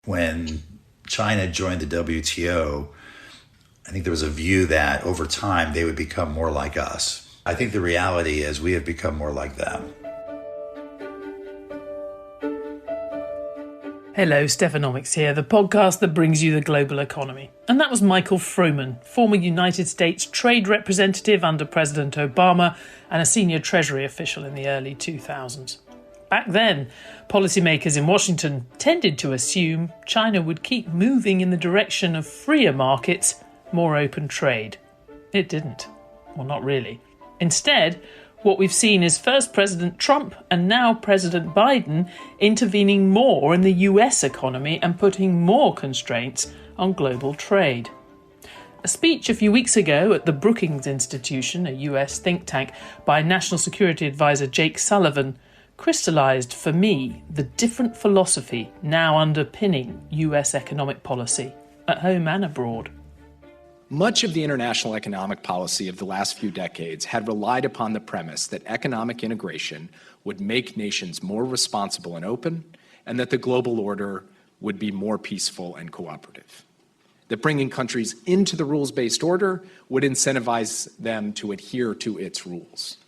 When China joined the WTO, I think there was a view that over time they would become more like us. I think the reality is we have become more like them. Hello, Stephanomics here, the podcast that brings you the global economy. And that was Michael Fruman, former United States trade representative under President Obama and a senior Treasury official in the early 2000s. Back then, policymakers in Washington tended to assume China would keep moving in the direction of freer markets, more open trade. It didn't. Well, not really. Instead, what we've seen is first President Trump and now President Biden intervening more in the US economy and putting more constraints on global trade. A speech a few weeks ago at the Brookings Institution, a US think tank, by National Security Adviser Jake Sullivan crystallised for me the different philosophy now underpinning US economic policy, at home and abroad. Much of the international economic policy of the last few decades had relied upon the premise that economic integration would make nations more responsible and open, and that the global order would be more peaceful and cooperative. That bringing countries into the rules-based order would incentivize them to adhere to its rules.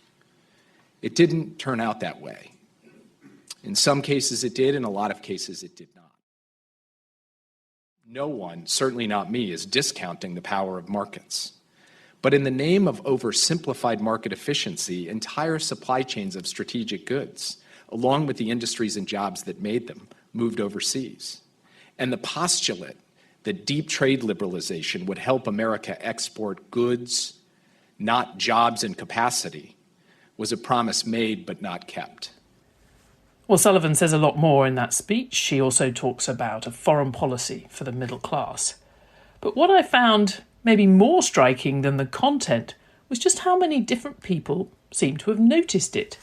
It didn't turn out that way. In some cases it did, in a lot of cases it did not. No one, certainly not me, is discounting the power of markets. But in the name of oversimplified market efficiency, entire supply chains of strategic goods, along with the industries and jobs that made them, moved overseas. And the postulate that deep trade liberalization would help America export goods, not jobs and capacity, was a promise made but not kept. Well, Sullivan says a lot more in that speech. She also talks about a foreign policy for the middle class. But what I found maybe more striking than the content was just how many different people seem to have noticed it.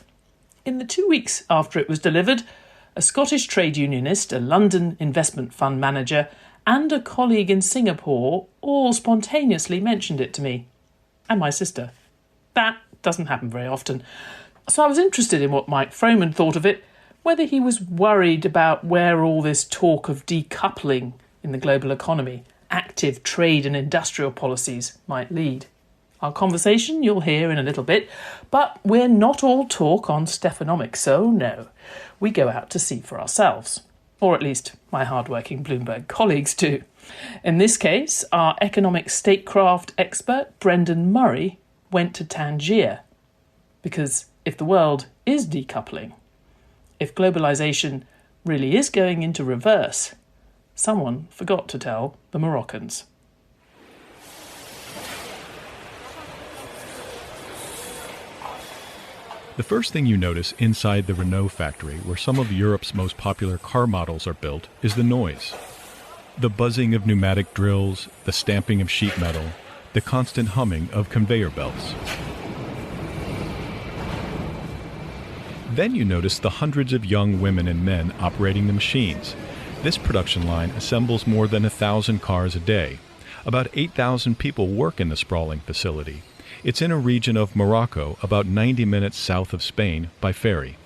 In the 2 weeks after it was delivered, a Scottish trade unionist, a London investment fund manager, and a colleague in Singapore all spontaneously mentioned it to me. And my sister. That doesn't happen very often. So I was interested in what Mike Fruman thought of it, whether he was worried about where all this talk of decoupling in the global economy, active trade and industrial policies might lead. Our conversation you'll hear in a little bit, but we're not all talk on Stephanomics, so no. We go out to see for ourselves, or at least my hard-working Bloomberg colleagues do. In this case, our economic statecraft expert, Brendan Murray, went to Tangier. Because if the world is decoupling, if globalization really is going into reverse, someone forgot to tell the Moroccans. The first thing you notice inside the Renault factory, where some of Europe's most popular car models are built, is the noise. The buzzing of pneumatic drills, the stamping of sheet metal, the constant humming of conveyor belts. Then you notice the hundreds of young women and men operating the machines. This production line assembles more than 1,000 cars a day. About 8,000 people work in the sprawling facility. It's in a region of Morocco, about 90 minutes south of Spain, by ferry.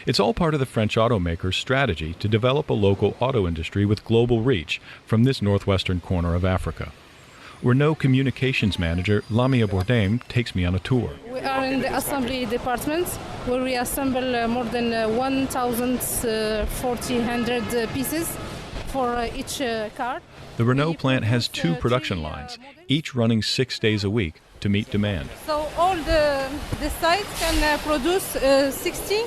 It's all part of the French automaker's strategy to develop a local auto industry with global reach from this northwestern corner of Africa. Renault communications manager Lamia Bourdain takes me on a tour. We are in the assembly department where we assemble more than 1,400 pieces for each car. The Renault plant has 2 production lines, each running 6 days a week to meet demand. So all the sites can produce 60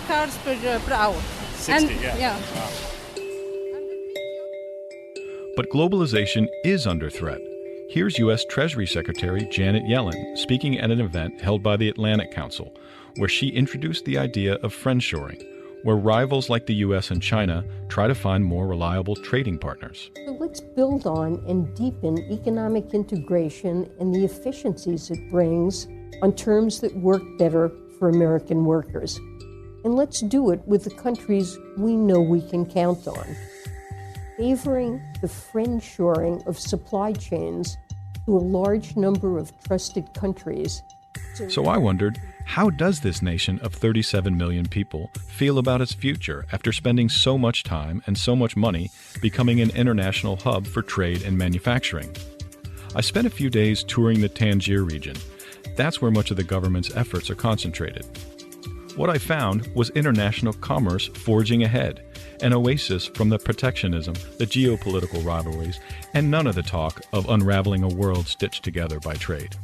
cars per hour. 60, yeah. Wow. But globalization is under threat. Here's U.S. Treasury Secretary Janet Yellen speaking at an event held by the Atlantic Council, where she introduced the idea of friendshoring, where rivals like the U.S. and China try to find more reliable trading partners. So let's build on and deepen economic integration and the efficiencies it brings on terms that work better for American workers. And let's do it with the countries we know we can count on. Favoring the friendshoring of supply chains to a large number of trusted countries. So I wondered, How does this nation of 37 million people feel about its future after spending so much time and so much money becoming an international hub for trade and manufacturing? I spent a few days touring the Tangier region. That's where much of the government's efforts are concentrated. What I found was international commerce forging ahead, an oasis from the protectionism, the geopolitical rivalries, and none of the talk of unraveling a world stitched together by trade.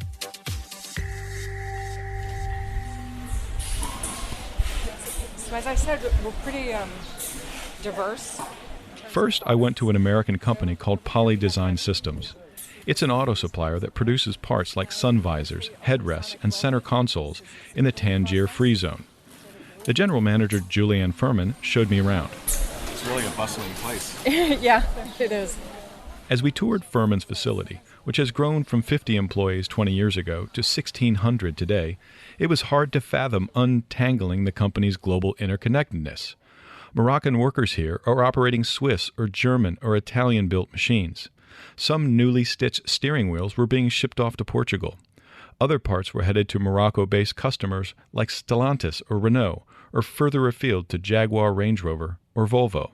So as I said, we're pretty diverse. First, I went to an American company called Poly Design Systems. It's an auto supplier that produces parts like sun visors, headrests, and center consoles in the Tangier Free Zone. The general manager, Julianne Furman, showed me around. It's really a bustling place. Yeah, it is. As we toured Furman's facility, which has grown from 50 employees 20 years ago to 1,600 today, it was hard to fathom untangling the company's global interconnectedness. Moroccan workers here are operating Swiss or German or Italian-built machines. Some newly stitched steering wheels were being shipped off to Portugal. Other parts were headed to Morocco-based customers like Stellantis or Renault, or further afield to Jaguar Range Rover or Volvo.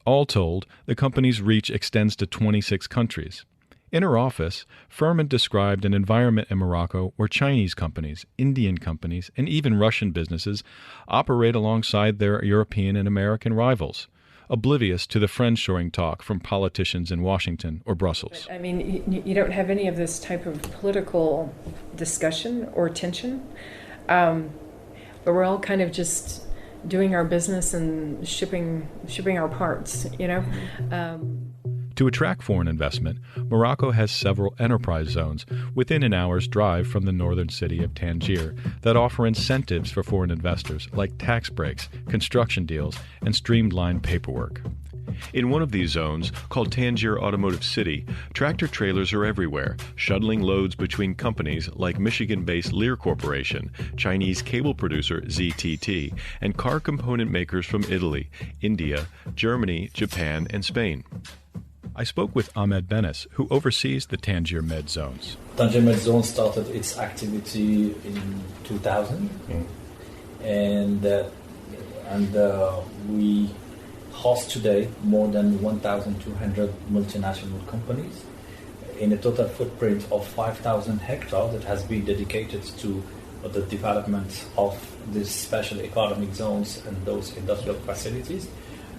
All told, the company's reach extends to 26 countries. In her office, Furman described an environment in Morocco where Chinese companies, Indian companies, and even Russian businesses operate alongside their European and American rivals, oblivious to the friendshoring talk from politicians in Washington or Brussels. I mean, you don't have any of this type of political discussion or tension, but we're all kind of just doing our business and shipping our parts, you know. To attract foreign investment, Morocco has several enterprise zones within an hour's drive from the northern city of Tangier that offer incentives for foreign investors like tax breaks, construction deals, and streamlined paperwork. In one of these zones, called Tangier Automotive City, tractor trailers are everywhere, shuttling loads between companies like Michigan-based Lear Corporation, Chinese cable producer ZTT, and car component makers from Italy, India, Germany, Japan, and Spain. I spoke with Ahmed Benes, who oversees the Tangier Med zones. Tangier Med Zone started its activity in 2000, and we host today more than 1,200 multinational companies in a total footprint of 5,000 hectares that has been dedicated to the development of these special economic zones and those industrial facilities.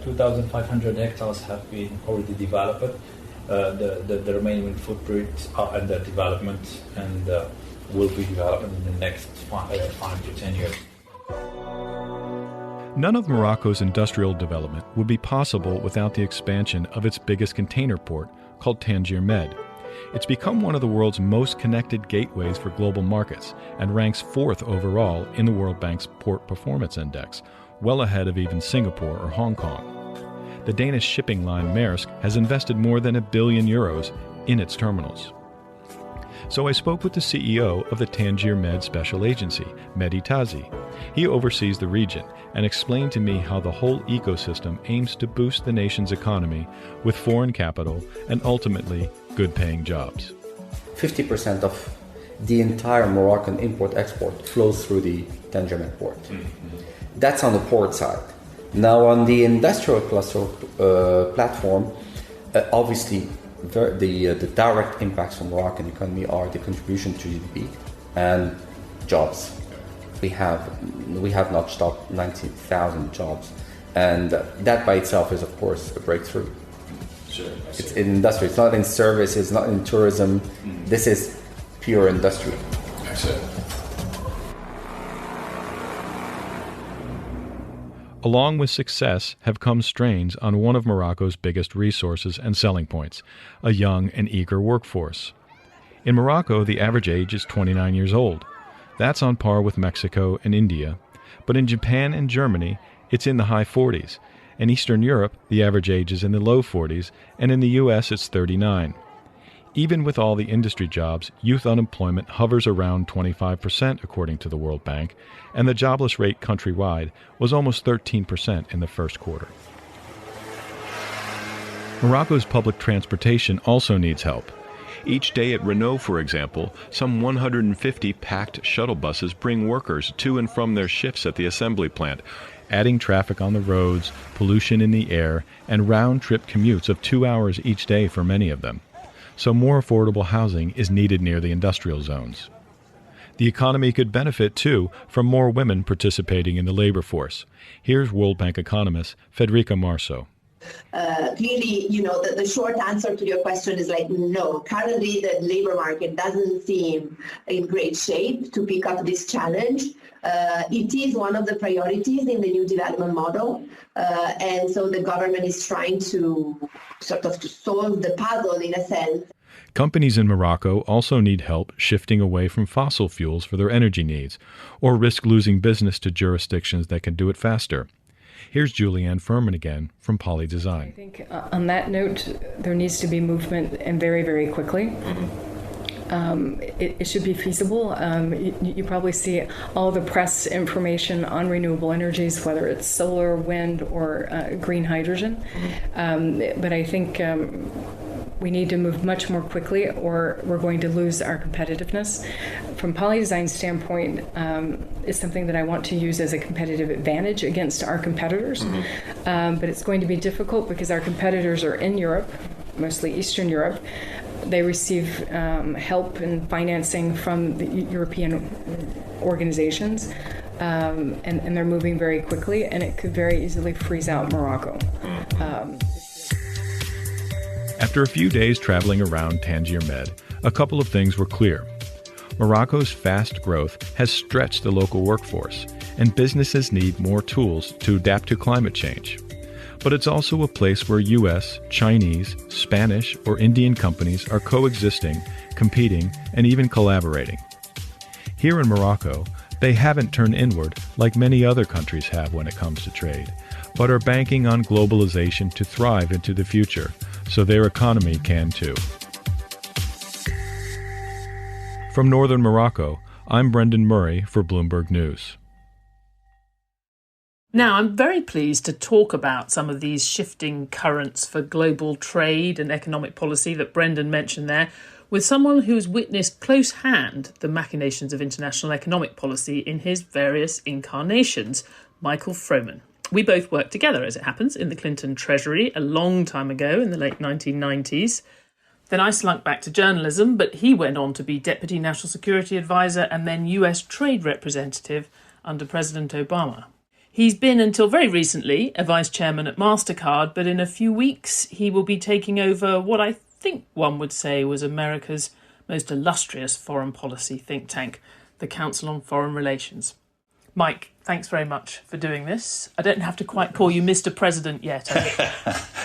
2,500 hectares have been already developed. The remaining footprint are under development and will be developed in the next 5 to 10 years. None of Morocco's industrial development would be possible without the expansion of its biggest container port, called Tangier Med. It's become one of the world's most connected gateways for global markets and ranks 4th overall in the World Bank's Port Performance Index, well ahead of even Singapore or Hong Kong. The Danish shipping line Maersk has invested more than €1 billion in its terminals. So I spoke with the CEO of the Tangier Med Special Agency, Mehdi Tazi. He oversees the region and explained to me how the whole ecosystem aims to boost the nation's economy with foreign capital and ultimately good-paying jobs. 50% of the entire Moroccan import-export flows through the Tangier Med port. That's on the port side. Now on the industrial cluster platform, obviously the direct impacts on the Moroccan economy are the contribution to GDP and jobs. We have notched up 90,000 jobs, and that by itself is of course a breakthrough. Sure. It's in industry, it's not in service, it's not in tourism. This is pure industry. Excellent. Along with success have come strains on one of Morocco's biggest resources and selling points, a young and eager workforce. In Morocco, the average age is 29 years old. That's on par with Mexico and India. But in Japan and Germany, it's in the high 40s. In Eastern Europe, the average age is in the low 40s, and in the U.S. it's 39. Even with all the industry jobs, youth unemployment hovers around 25%, according to the World Bank, and the jobless rate countrywide was almost 13% in the first quarter. Morocco's public transportation also needs help. Each day at Renault, for example, some 150 packed shuttle buses bring workers to and from their shifts at the assembly plant, adding traffic on the roads, pollution in the air, and round-trip commutes of 2 hours each day for many of them. So more affordable housing is needed near the industrial zones. The economy could benefit, too, from more women participating in the labor force. Here's World Bank economist Federica Marceau. Clearly, the short answer to your question is no. Currently, the labor market doesn't seem in great shape to pick up this challenge. It is one of the priorities in the new development model. And so the government is trying to to solve the puzzle in a sense. Companies in Morocco also need help shifting away from fossil fuels for their energy needs, or risk losing business to jurisdictions that can do it faster. Here's Julianne Furman again from Poly Design. I think on that note, there needs to be movement, and very, very quickly. It should be feasible. You probably see all the press information on renewable energies, whether it's solar, wind, or green hydrogen. But I think we need to move much more quickly, or we're going to lose our competitiveness. From Polydesign's standpoint, it's something that I want to use as a competitive advantage against our competitors. But it's going to be difficult because our competitors are in Europe, mostly Eastern Europe. They receive help and financing from the European organizations, and they're moving very quickly, and it could very easily freeze out Morocco. After a few days traveling around Tangier Med, a couple of things were clear. Morocco's fast growth has stretched the local workforce, and businesses need more tools to adapt to climate change. But it's also a place where U.S., Chinese, Spanish, or Indian companies are coexisting, competing, and even collaborating. Here in Morocco, they haven't turned inward like many other countries have when it comes to trade, but are banking on globalization to thrive into the future, so their economy can too. From northern Morocco, I'm Brendan Murray for Bloomberg News. Now, I'm very pleased to talk about some of these shifting currents for global trade and economic policy that Brendan mentioned there with someone who's witnessed close hand the machinations of international economic policy in his various incarnations, Michael Froman. We both worked together, as it happens, in the Clinton Treasury a long time ago in the late 1990s. Then I slunk back to journalism, but he went on to be Deputy National Security Adviser and then US Trade Representative under President Obama. He's been, until very recently, a Vice Chairman at MasterCard, but in a few weeks he will be taking over what I think one would say was America's most illustrious foreign policy think tank, the Council on Foreign Relations. Mike, thanks very much for doing this. I don't have to quite call you Mr. President yet.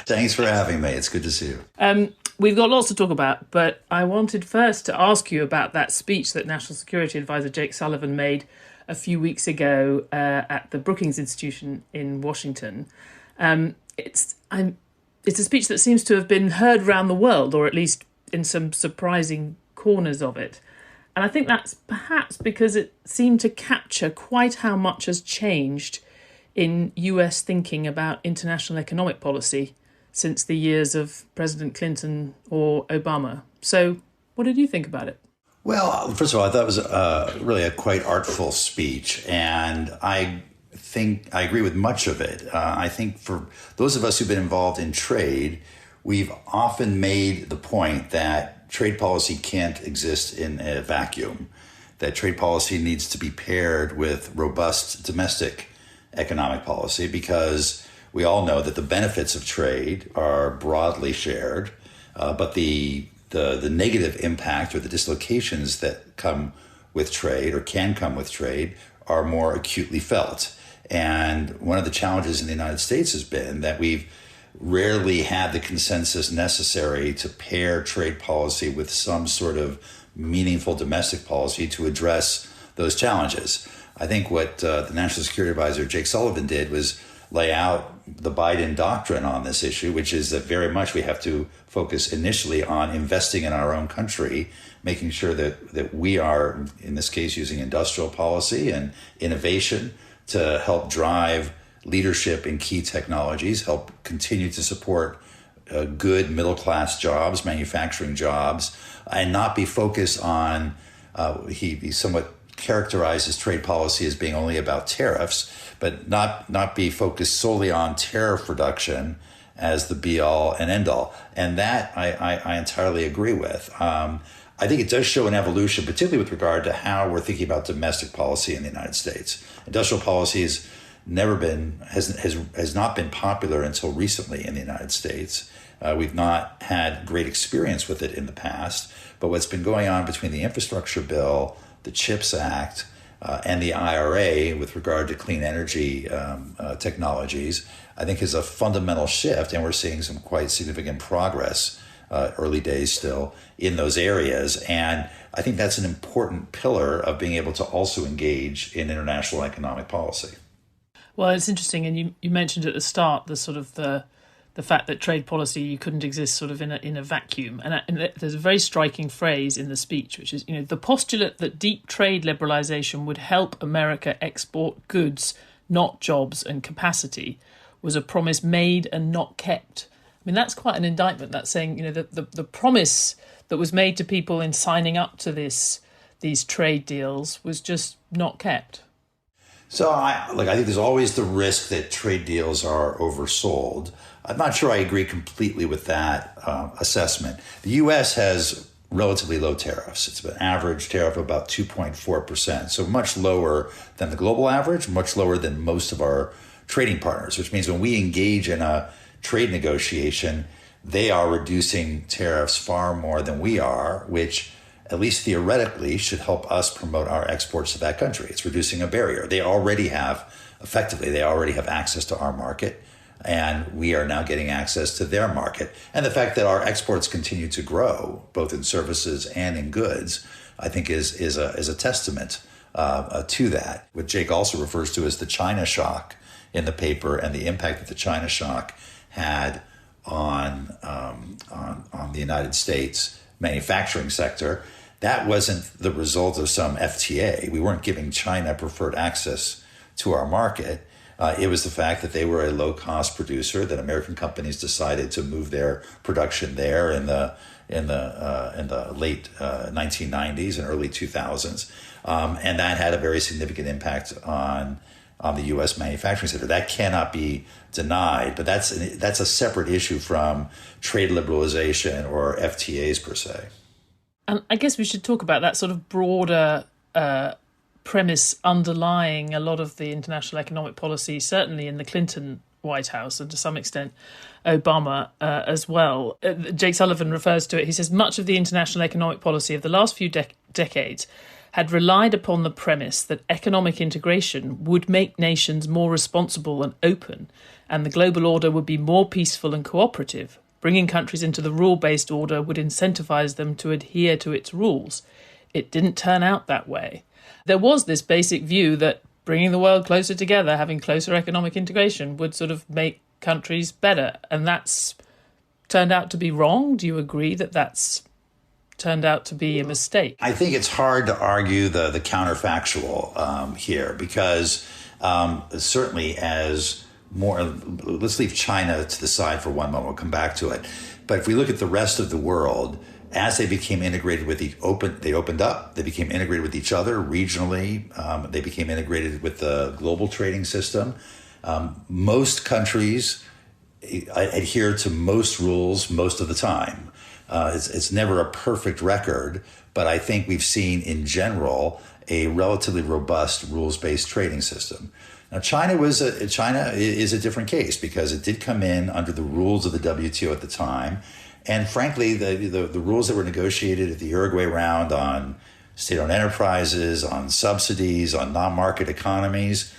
Thanks for having me. It's good to see you. We've got lots to talk about, but I wanted first to ask you about that speech that National Security Adviser Jake Sullivan made a few weeks ago at the Brookings Institution in Washington. It's a speech that seems to have been heard around the world, or at least in some surprising corners of it. And I think that's perhaps because it seemed to capture quite how much has changed in US thinking about international economic policy since the years of President Clinton or Obama. So what did you think about it? Well, first of all, I thought it was really a quite artful speech, and I think I agree with much of it. I think for those of us who've been involved in trade, we've often made the point that trade policy can't exist in a vacuum, that trade policy needs to be paired with robust domestic economic policy, because we all know that the benefits of trade are broadly shared, but the negative impact or the dislocations that come with trade or can come with trade are more acutely felt. And one of the challenges in the United States has been that we've rarely had the consensus necessary to pair trade policy with some sort of meaningful domestic policy to address those challenges. I think what the National Security Advisor Jake Sullivan did was lay out the Biden doctrine on this issue, which is that very much we have to focus initially on investing in our own country, making sure that we are, in this case, using industrial policy and innovation to help drive leadership in key technologies, help continue to support good middle-class jobs, manufacturing jobs, and not be focused on, he somewhat characterizes trade policy as being only about tariffs, but not be focused solely on tariff reduction as the be-all and end-all. And that I entirely agree with. I think it does show an evolution, particularly with regard to how we're thinking about domestic policy in the United States. Industrial policy has not been popular until recently in the United States. We've not had great experience with it in the past, but what's been going on between the infrastructure bill, the CHIPS Act, and the IRA with regard to clean energy technologies, I think is a fundamental shift, and we're seeing some quite significant progress, early days still, in those areas. And I think that's an important pillar of being able to also engage in international economic policy. Well, it's interesting, and you mentioned at the start the sort of the fact that trade policy, you couldn't exist sort of in a vacuum. And there's a very striking phrase in the speech, which is, the postulate that deep trade liberalization would help America export goods, not jobs and capacity, was a promise made and not kept. I mean, that's quite an indictment. That's saying, the promise that was made to people in signing up to these trade deals was just not kept. So I think there's always the risk that trade deals are oversold. I'm not sure I agree completely with that assessment. The U.S. has relatively low tariffs. It's an average tariff of about 2.4%, so much lower than the global average, much lower than most of our trading partners, which means when we engage in a trade negotiation, they are reducing tariffs far more than we are, which at least theoretically should help us promote our exports to that country. It's reducing a barrier. They already have access to our market, and we are now getting access to their market. And the fact that our exports continue to grow, both in services and in goods, I think is a testament to that. What Jake also refers to as the China shock in the paper, and the impact that the China shock had on the United States manufacturing sector. That wasn't the result of some FTA. We weren't giving China preferred access to our market. It was the fact that they were a low-cost producer, that American companies decided to move their production there in the late 1990s and early 2000s, and that had a very significant impact on the U.S. manufacturing sector. That cannot be denied, but that's a separate issue from trade liberalization or FTAs per se. And I guess we should talk about that sort of broader premise underlying a lot of the international economic policy, certainly in the Clinton White House and to some extent Obama as well. Jake Sullivan refers to it. He says much of the international economic policy of the last few decades had relied upon the premise that economic integration would make nations more responsible and open, and the global order would be more peaceful and cooperative. Bringing countries into the rule-based order would incentivize them to adhere to its rules. It didn't turn out that way. There was this basic view that bringing the world closer together, having closer economic integration, would sort of make countries better, and that's turned out to be wrong. Do you agree that that's turned out to be a mistake? I think it's hard to argue the counterfactual here, because certainly as more, let's leave China to the side for one moment, we'll come back to it. But if we look at the rest of the world, as they became integrated with they opened up, they became integrated with each other regionally, they became integrated with the global trading system. Most countries adhere to most rules most of the time. It's never a perfect record, but I think we've seen in general a relatively robust rules-based trading system. Now, China is a different case, because it did come in under the rules of the WTO at the time, and frankly, the rules that were negotiated at the Uruguay round on state-owned enterprises, on subsidies, on non-market economies,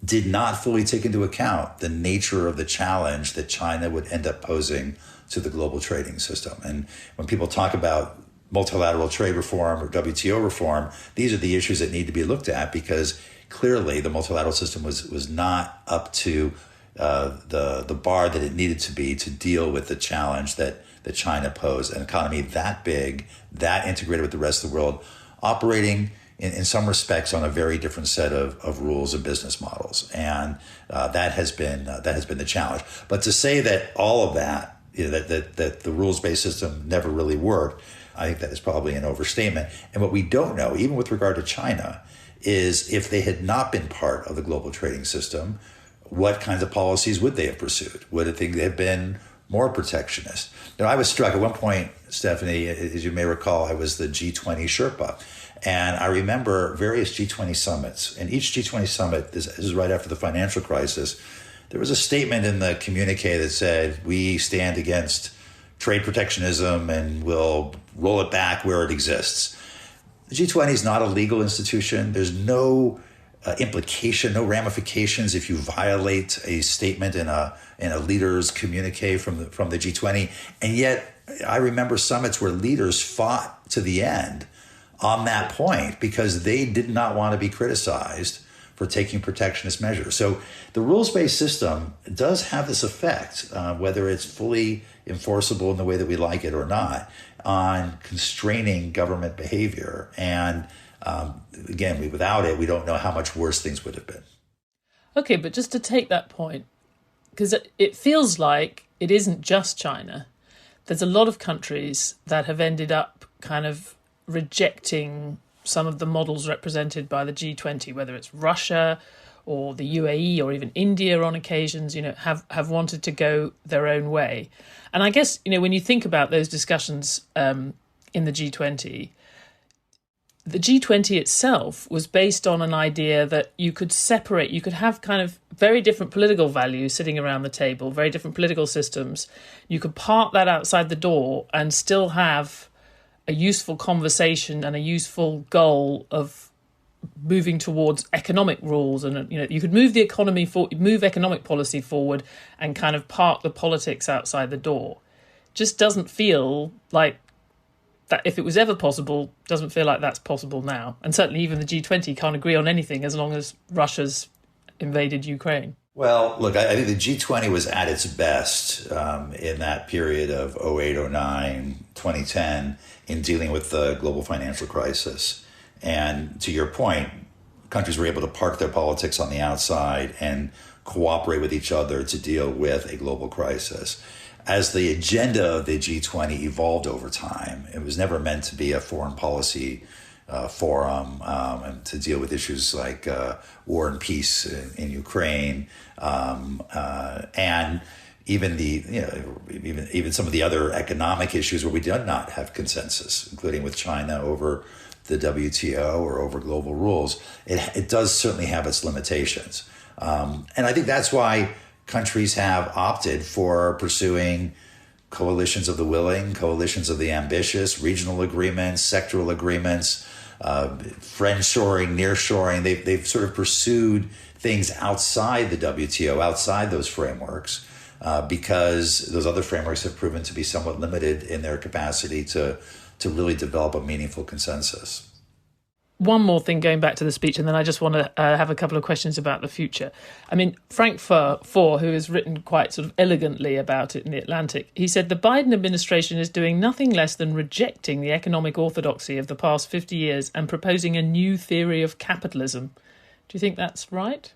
did not fully take into account the nature of the challenge that China would end up posing to the global trading system. And when people talk about multilateral trade reform or WTO reform, these are the issues that need to be looked at, because clearly the multilateral system was not up to the bar that it needed to be to deal with the challenge that China posed. An economy that big, that integrated with the rest of the world, operating in some respects on a very different set of rules and business models. And that has been the challenge. But to say that all of that that the rules-based system never really worked. I think that is probably an overstatement. And what we don't know, even with regard to China, is if they had not been part of the global trading system, what kinds of policies would they have pursued? Would they have been more protectionist? I was struck at one point, Stephanie, as you may recall, I was the G20 Sherpa. And I remember various G20 summits. And each G20 summit, this is right after the financial crisis, there was a statement in the communique that said, we stand against trade protectionism and will roll it back where it exists. The G20 is not a legal institution. There's no implication, no ramifications if you violate a statement in a leader's communique from the G20. And yet, I remember summits where leaders fought to the end on that point because they did not want to be criticized for taking protectionist measures. So the rules-based system does have this effect, whether it's fully enforceable in the way that we like it or not, on constraining government behavior. And again, without it, we don't know how much worse things would have been. Okay, but just to take that point, because it feels like it isn't just China. There's a lot of countries that have ended up kind of rejecting some of the models represented by the G20, whether it's Russia or the UAE or even India on occasions, have wanted to go their own way. And I guess, when you think about those discussions in the G20 itself was based on an idea that you could have kind of very different political values sitting around the table, very different political systems. You could park that outside the door and still have a useful conversation and a useful goal of moving towards economic rules, and you could move move economic policy forward and kind of park the politics outside the door. Just doesn't feel like that. If it was ever possible, doesn't feel like that's possible now. And certainly even the G20 can't agree on anything as long as Russia's invaded Ukraine. Well, look, I think the G20 was at its best in that period of 08, 09, 2010 in dealing with the global financial crisis. And to your point, countries were able to park their politics on the outside and cooperate with each other to deal with a global crisis. As the agenda of the G20 evolved over time, it was never meant to be a foreign policy forum and to deal with issues like war and peace in Ukraine, and even even some of the other economic issues where we did not have consensus, including with China over the WTO or over global rules. It does certainly have its limitations, and I think that's why countries have opted for pursuing coalitions of the willing, coalitions of the ambitious, regional agreements, sectoral agreements, friendshoring, nearshoring. They've sort of pursued things outside the WTO, outside those frameworks, because those other frameworks have proven to be somewhat limited in their capacity to really develop a meaningful consensus. One more thing going back to the speech, and then I just want to have a couple of questions about the future. I mean, Frank Foer, who has written quite sort of elegantly about it in The Atlantic, he said the Biden administration is doing nothing less than rejecting the economic orthodoxy of the past 50 years and proposing a new theory of capitalism. Do you think that's right?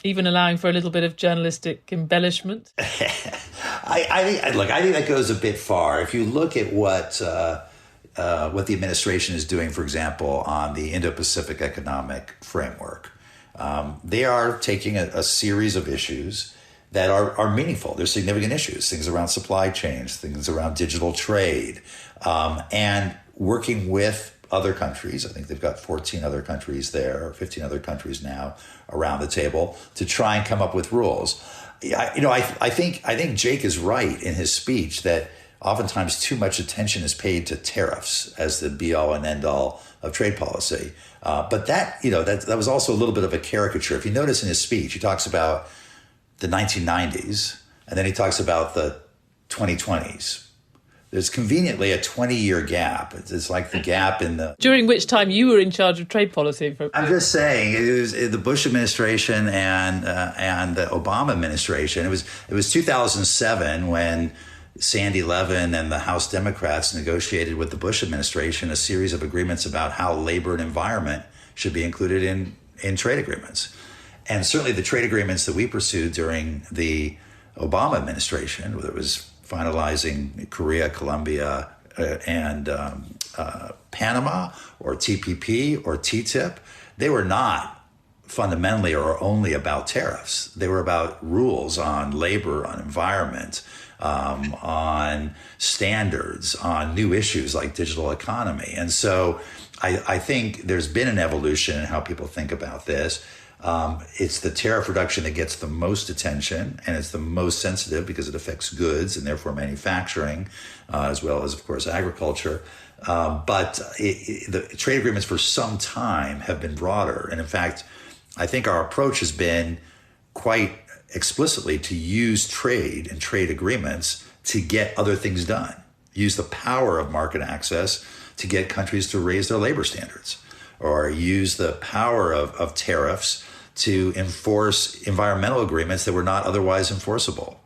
Even allowing for a little bit of journalistic embellishment? I think that goes a bit far. If you look at what the administration is doing, for example, on the Indo-Pacific Economic Framework, they are taking a series of issues that are meaningful. They're significant issues, things around supply chains, things around digital trade, and working with other countries. I think they've got 14 other countries there, or 15 other countries now around the table to try and come up with rules. I think Jake is right in his speech that oftentimes too much attention is paid to tariffs as the be-all and end-all of trade policy. But that was also a little bit of a caricature. If you notice in his speech, he talks about the 1990s, and then he talks about the 2020s. There's conveniently a 20-year gap. It's like the gap in the... During which time you were in charge of trade policy. I'm just saying, it was the Bush administration and the Obama administration. It was 2007 when Sandy Levin and the House Democrats negotiated with the Bush administration a series of agreements about how labor and environment should be included in trade agreements. And certainly the trade agreements that we pursued during the Obama administration, whether it was finalizing Korea, Colombia, and Panama, or TPP or TTIP, they were not fundamentally or only about tariffs. They were about rules on labor, on environment, on standards, on new issues like digital economy. And so I think there's been an evolution in how people think about this. It's the tariff reduction that gets the most attention, and it's the most sensitive because it affects goods and therefore manufacturing, as well as, of course, agriculture. But the trade agreements for some time have been broader. And in fact, I think our approach has been quite explicitly to use trade and trade agreements to get other things done, use the power of market access to get countries to raise their labor standards, or use the power of tariffs to enforce environmental agreements that were not otherwise enforceable,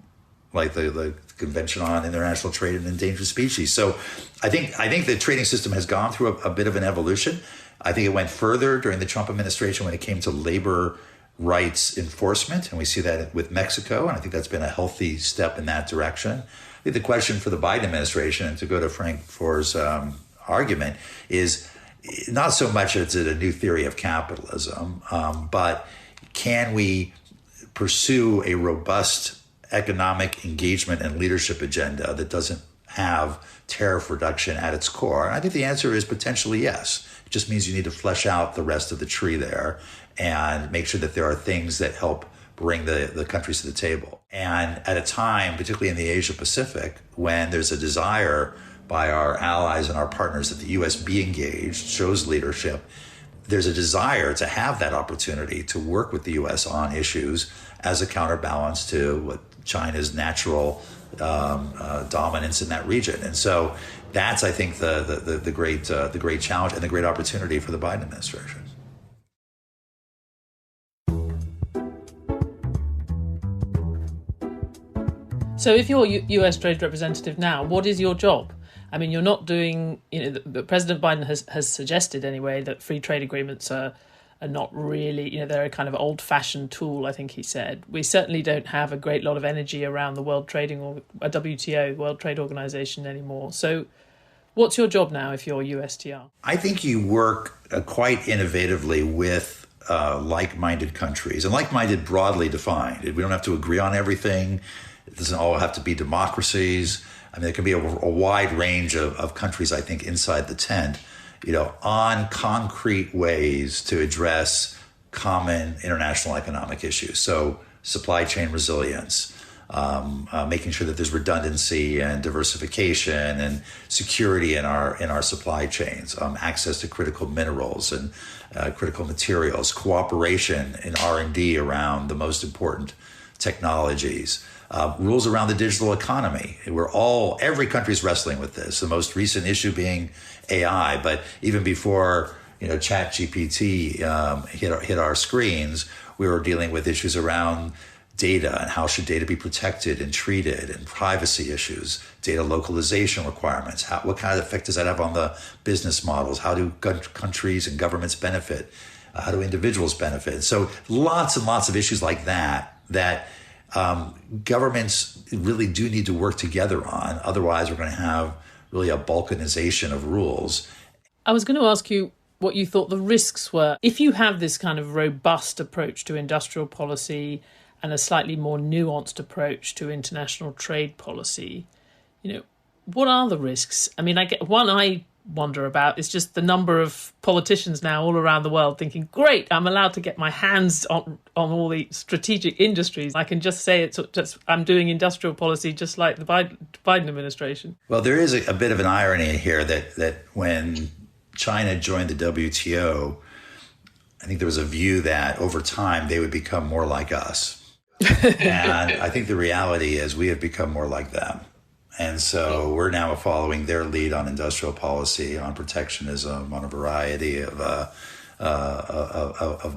like the Convention on International Trade in Endangered Species. So I think the trading system has gone through a bit of an evolution. I think it went further during the Trump administration when it came to labor rights enforcement, and we see that with Mexico, and I think that's been a healthy step in that direction. I think the question for the Biden administration, and to go to Frank Foer's argument, is not so much is it a new theory of capitalism, but can we pursue a robust economic engagement and leadership agenda that doesn't have tariff reduction at its core? And I think the answer is potentially yes. It just means you need to flesh out the rest of the tree there and make sure that there are things that help bring the countries to the table. And at a time, particularly in the Asia Pacific, when there's a desire by our allies and our partners that the U.S. be engaged, shows leadership, there's a desire to have that opportunity to work with the U.S. on issues as a counterbalance to what China's natural dominance in that region. And so that's, I think, the great challenge and the great opportunity for the Biden administration. So if you're US trade representative now, what is your job? I mean, you're not doing, President Biden has suggested anyway that free trade agreements are not really, they're a kind of old-fashioned tool, I think he said. We certainly don't have a great lot of energy around the World Trading or WTO, World Trade Organization anymore. So what's your job now if you're USTR? I think you work quite innovatively with like-minded countries, and like-minded broadly defined. We don't have to agree on everything. It doesn't all have to be democracies. I mean, there can be a wide range of countries, I think, inside the tent, on concrete ways to address common international economic issues. So supply chain resilience, making sure that there's redundancy and diversification and security in our supply chains, access to critical minerals and critical materials, cooperation in R&D around the most important technologies. Rules around the digital economy. Every country's wrestling with this. The most recent issue being AI, but even before ChatGPT hit our screens, we were dealing with issues around data and how should data be protected and treated, and privacy issues, data localization requirements. What kind of effect does that have on the business models? How do countries and governments benefit? How do individuals benefit? So lots and lots of issues like that governments really do need to work together on. Otherwise, we're going to have really a balkanization of rules. I was going to ask you what you thought the risks were. If you have this kind of robust approach to industrial policy and a slightly more nuanced approach to international trade policy, what are the risks? I mean, I wonder about is just the number of politicians now all around the world thinking, great, I'm allowed to get my hands on all the strategic industries. I can just say I'm doing industrial policy just like the Biden administration. Well, there is a bit of an irony here that when China joined the WTO, I think there was a view that over time they would become more like us. And I think the reality is we have become more like them. And so we're now following their lead on industrial policy, on protectionism, on a variety of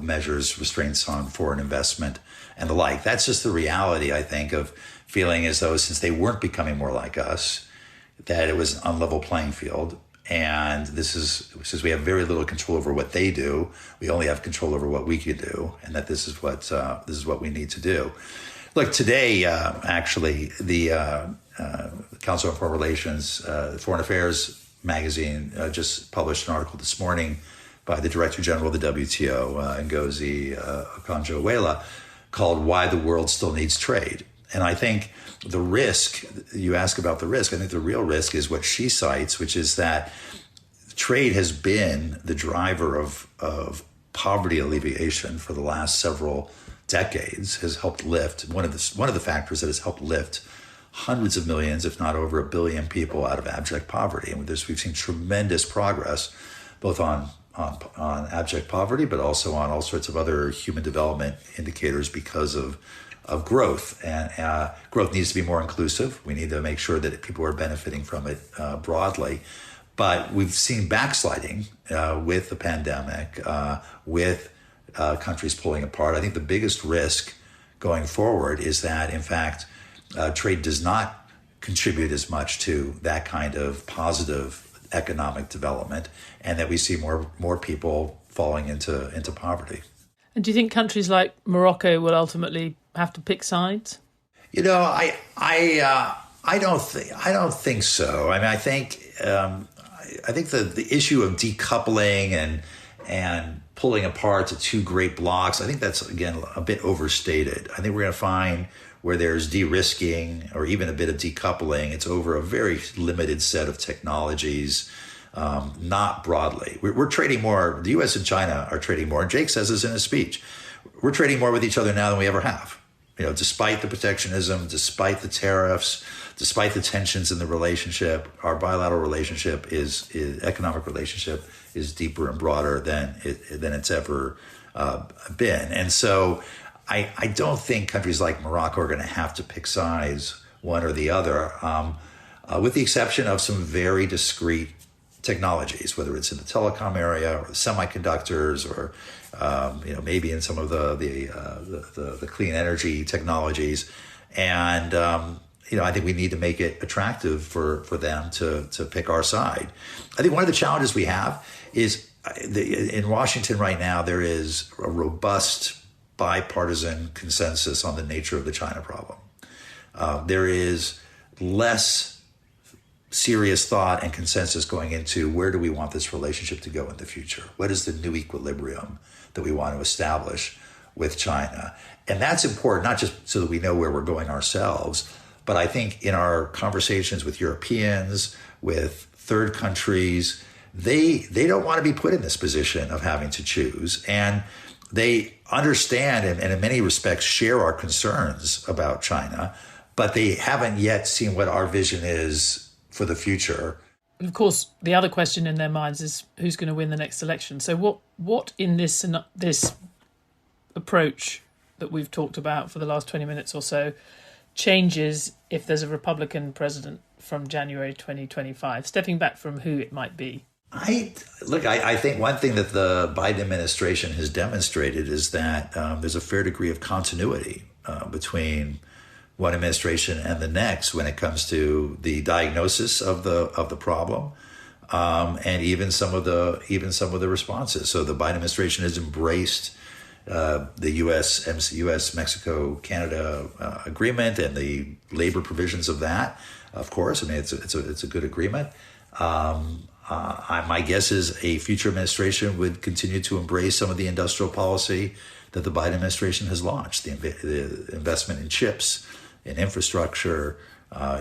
measures, restraints on foreign investment and the like. That's just the reality, I think, of feeling as though since they weren't becoming more like us, that it was an unlevel playing field. And since we have very little control over what they do, we only have control over what we can do, and that this is what we need to do. Look, today, actually, the Council on Foreign Relations, Foreign Affairs magazine just published an article this morning by the Director General of the WTO, Ngozi Okonjo-Iweala, called "Why the World Still Needs Trade." And I think the risk, you ask about the risk, I think the real risk is what she cites, which is that trade has been the driver of poverty alleviation for the last several decades, has helped lift, one of the factors that has helped lift hundreds of millions, if not over 1 billion people out of abject poverty. And we've seen tremendous progress, both on abject poverty, but also on all sorts of other human development indicators because of growth. And growth needs to be more inclusive. We need to make sure that people are benefiting from it broadly. But we've seen backsliding with the pandemic, with countries pulling apart. I think the biggest risk going forward is that, in fact, trade does not contribute as much to that kind of positive economic development, and that we see more people falling into poverty. And do you think countries like Morocco will ultimately have to pick sides? You know, I don't think so. I mean, I think the issue of decoupling and pulling apart to two great blocks, I think that's, again, a bit overstated. I think we're going to find where there's de-risking or even a bit of decoupling, it's over a very limited set of technologies, not broadly. We're trading more. The U.S. and China are trading more. And Jake says this in his speech. We're trading more with each other now than we ever have. You know, despite the protectionism, despite the tariffs, despite the tensions in the relationship, our bilateral relationship economic relationship is deeper and broader than it's ever been. And so I don't think countries like Morocco are going to have to pick sides, one or the other, with the exception of some very discrete technologies, whether it's in the telecom area or the semiconductors or maybe in some of the clean energy technologies. And I think we need to make it attractive for them to pick our side. I think one of the challenges we have is in Washington right now, there is a robust bipartisan consensus on the nature of the China problem. There is less serious thought and consensus going into where do we want this relationship to go in the future? What is the new equilibrium that we want to establish with China? And that's important, not just so that we know where we're going ourselves, but I think in our conversations with Europeans, with third countries, they don't want to be put in this position of having to choose. And they understand and in many respects share our concerns about China, but they haven't yet seen what our vision is for the future. And of course, the other question in their minds is who's going to win the next election. So what in this approach that we've talked about for the last 20 minutes or so changes if there's a Republican president from January 2025, stepping back from who it might be? I think one thing that the Biden administration has demonstrated is that there's a fair degree of continuity between one administration and the next when it comes to the diagnosis of the problem and even some of the responses. So the Biden administration has embraced the U.S. Mexico Canada agreement and the labor provisions of that. Of course, I mean it's a good agreement. My guess is a future administration would continue to embrace some of the industrial policy that the Biden administration has launched, the investment in chips, in infrastructure,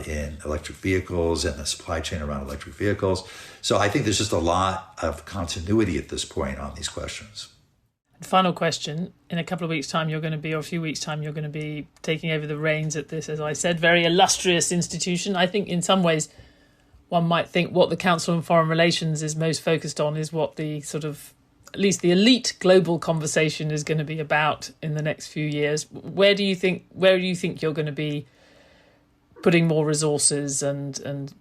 in electric vehicles, and the supply chain around electric vehicles. So I think there's just a lot of continuity at this point on these questions. Final question. In a couple of weeks' time, or a few weeks' time, you're going to be taking over the reins at this, as I said, very illustrious institution. I think in some ways one might think what the Council on Foreign Relations is most focused on is what the sort of, at least the elite global conversation is going to be about in the next few years. Where do you think you're going to be putting more resources and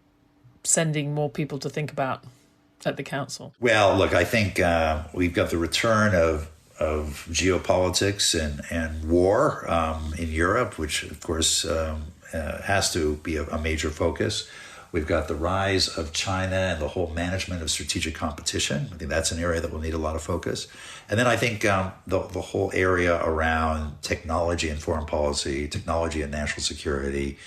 sending more people to think about at the Council? Well, look, I think we've got the return of geopolitics and war in Europe, which of course has to be a major focus. We've got the rise of China and the whole management of strategic competition. I think that's an area that will need a lot of focus. And then I think the whole area around technology and foreign policy, technology and national security,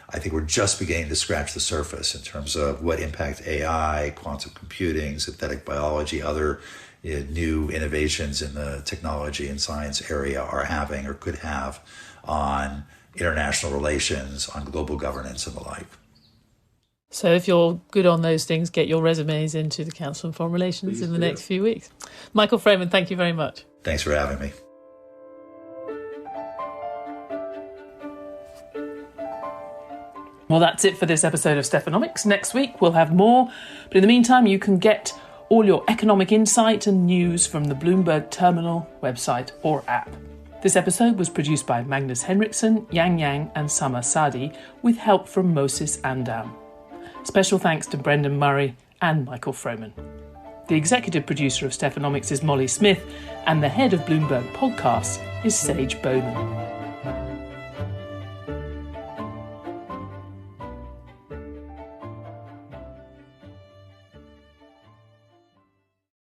I think we're just beginning to scratch the surface in terms of what impact AI, quantum computing, synthetic biology, other new innovations in the technology and science area are having or could have on international relations, on global governance and the like. So if you're good on those things, get your resumes into the Council on Foreign Relations in the next few weeks. Michael Froman, thank you very much. Thanks for having me. Well, that's it for this episode of Stephanomics. Next week, we'll have more. But in the meantime, you can get all your economic insight and news from the Bloomberg Terminal website or app. This episode was produced by Magnus Henriksson, Yang Yang and Summer Sadi, with help from Moses Andam. Special thanks to Brendan Murray and Michael Froman. The executive producer of Stephanomics is Molly Smith, and the head of Bloomberg Podcasts is Sage Bowman.